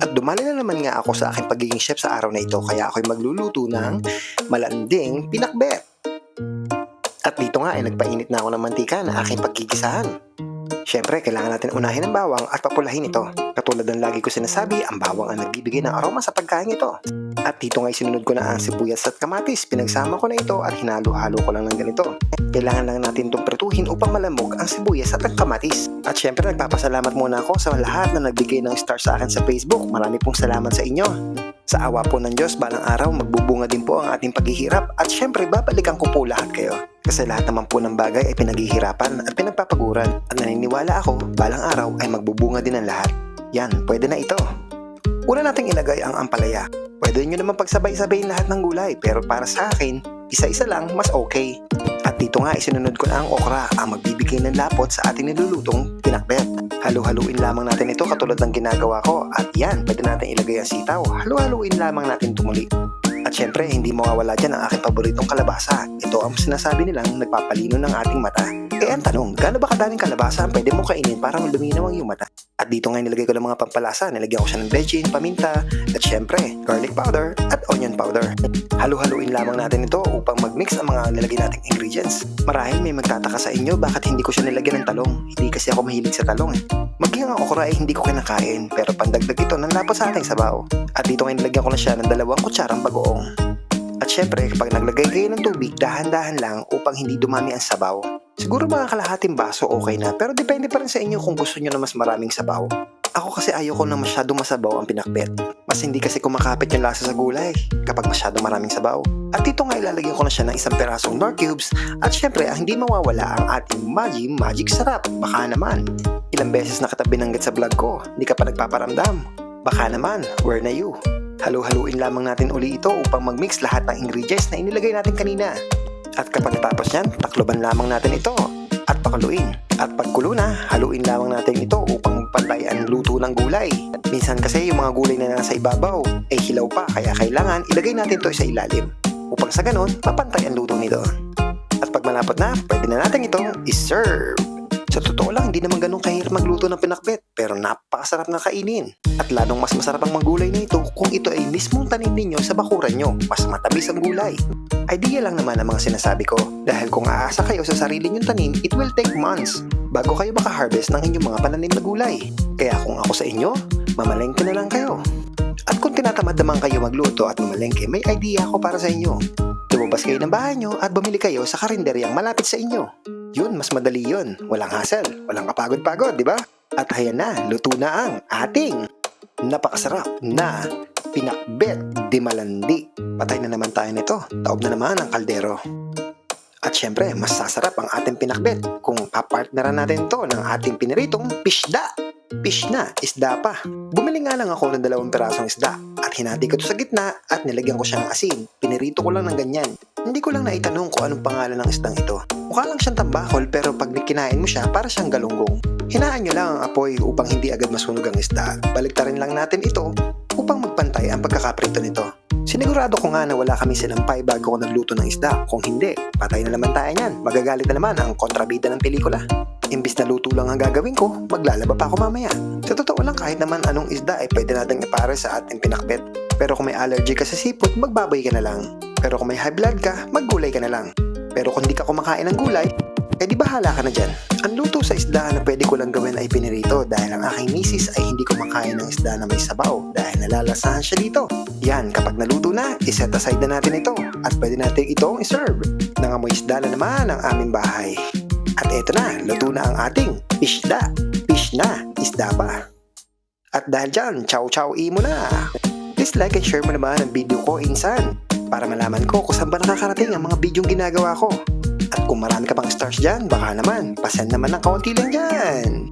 At dumali na naman nga ako sa aking pagiging chef sa araw na ito kaya ako'y magluluto ng malanding pinakbet. At dito nga ay nagpainit na ako ng mantika na aking pagkikisahan. Siyempre, kailangan natin unahin ang bawang at papulahin ito. Katulad ng lagi ko sinasabi, ang bawang ang nagbibigay ng aroma sa pagkain ito. At dito nga sinunod ko na ang sibuyas at kamatis. Pinagsama ko na ito at hinalo-halo ko lang ng ganito. Kailangan lang natin itong pretuhin upang malamog ang sibuyas at ang kamatis. At siyempre, nagpapasalamat muna ako sa lahat na nagbigay ng star sa akin sa Facebook. Marami pong salamat sa inyo. Sa awa po ng Diyos, balang araw magbubunga din po ang ating paghihirap at syempre babalikan ko po lahat kayo. Kasi lahat naman po ng bagay ay pinaghihirapan at pinagpapaguran at naniniwala ako, balang araw ay magbubunga din ang lahat. Yan, pwede na ito. Una nating ilagay ang ampalaya. Pwede nyo naman pagsabay-sabayin lahat ng gulay pero para sa akin, isa-isa lang mas okay. At dito nga isinunod ko na ang okra, ang magbibigay ng lapot sa ating nilulutong pinakbet. Halu-haluin lamang natin ito katulad ng ginagawa ko at yan, pwede natin ilagay ang sitaw. Halu-haluin lamang natin tumuli. At syempre, hindi mawawala dyan ang aking paboritong kalabasa. Ito ang sinasabi nilang nagpapalino ng ating mata. Eh ang tanong, gaano ba kadaming kalabasa ang pwede mo kainin para luminaw ang iyong mata? At dito nga nilagay ko ng mga pampalasa. Nilagyan ko siya ng bechin, paminta, at syempre, garlic powder at onion powder. Halu-haluin lamang natin ito upang mag-mix ang mga nilagay nating ingredients. Marahil may magtataka sa inyo bakit hindi ko siya nilagyan ng talong. Hindi kasi ako mahilig sa talong eh. Maging ang okra ay hindi ko kinakain pero pandagdag ito ng lapot sa ating sabaw. At dito nga nilagyan ko na siya ng 2 kutsarang bagoong. At syempre, kapag naglagay kayo ng tubig, dahan-dahan lang upang hindi dumami ang sabaw. Siguro mga kalahating baso okay na, pero depende pa rin sa inyo kung gusto nyo na mas maraming sabaw. Ako kasi ayoko na masyadong masabaw ang pinakbet. Mas hindi kasi kumakapit yung lasa sa gulay kapag masyadong maraming sabaw. At dito nga ilalagyan ko na siya ng 1 perasong nor cubes at syempre ang hindi mawawala ang ating magic sarap. Baka naman, ilang beses na kita binanggit sa vlog ko, hindi ka pa nagpaparamdam. Baka naman, where na you? Halu-haluin lamang natin uli ito upang mag-mix lahat ng ingredients na inilagay natin kanina. At kapag natapos yan, takloban lamang natin ito at pakuluin. At pagkulo na, haluin lamang natin ito upang magpantay ang luto ng gulay. Minsan kasi yung mga gulay na nasa ibabaw ay hilaw pa kaya kailangan ilagay natin ito sa ilalim upang sa ganon, mapantay ang luto nito. At pag malapot na, pwede na natin itong i-serve. Sa totoo lang, hindi naman ganun kahirap magluto ng pinakbet pero napakasarap na kainin. At lalong mas masarap ang maggulay na ito kung ito ay mismong tanim ninyo sa bakuran nyo. Mas matamis ang gulay. Idea lang naman ang mga sinasabi ko dahil kung aasa kayo sa sarili nyong tanim, it will take months bago kayo maka-harvest ng inyong mga pananim na gulay. Kaya kung ako sa inyo, mamalengke na lang kayo. At kung tinatamad naman kayo magluto at mamalengke, may idea ako para sa inyo. Lumabas kayo ng bahay nyo at bumili kayo sa karinderyang malapit sa inyo. Yun, mas madali yun. Walang hassle, walang kapagod-pagod, di ba? At ayan na, luto na ang ating napakasarap na pinakbet di malandi. Patay na naman tayo nito. Taob na naman ang kaldero. At syempre, mas sasarap ang ating pinakbet kung papartneran natin to ng ating piniritong pisda. Fish na, isda pa. Bumili nga lang ako ng 2 pirasong isda at hinati ko to sa gitna at nilagyan ko siya ng asin. Pinirito ko lang ng ganyan. Hindi ko lang naitanong kung anong pangalan ng isdang ito. Mukha lang siyang tambakol pero pag kinain mo siya para siyang galunggong. Hinaan nyo lang ang apoy upang hindi agad masunog ang isda. Baliktarin lang natin ito upang magpantay ang pagkakaprito nito. Sinigurado ko nga na wala kami sinampay bago ko nagluto ng isda. Kung hindi, patay na naman tayo niyan. Magagalit na naman ang kontrabida ng pelikula. Imbis na luto lang ang gagawin ko, maglalaba pa ako mamaya. Sa totoo lang kahit naman anong isda ay pwede natin ipare sa ating pinakbet. Pero kung may allergy ka sa seafood, magbaboy ka na lang. Pero kung may high blood ka, maggulay ka na lang. Pero kung di ka kumakain ng gulay, eh di bahala ka na dyan. Ang luto sa isda na pwede ko lang gawin ay pinirito dahil ang aking misis ay hindi kumakain ng isda na may sabaw dahil nalalasahan siya dito. Yan, kapag naluto na, iset aside na natin ito at pwede natin itong iserve. Nangamoy isda na naman ang aming bahay. At eto na, luto na ang ating pisda. Fish na, isda pa. At dahil dyan, chow imo na. Please like and share mo naman ang video ko insan para malaman ko kung saan ba nakakarating ang mga bidyong ginagawa ko. At kung marami ka pang stars dyan, baka naman, pasend naman ng kaunti lang dyan.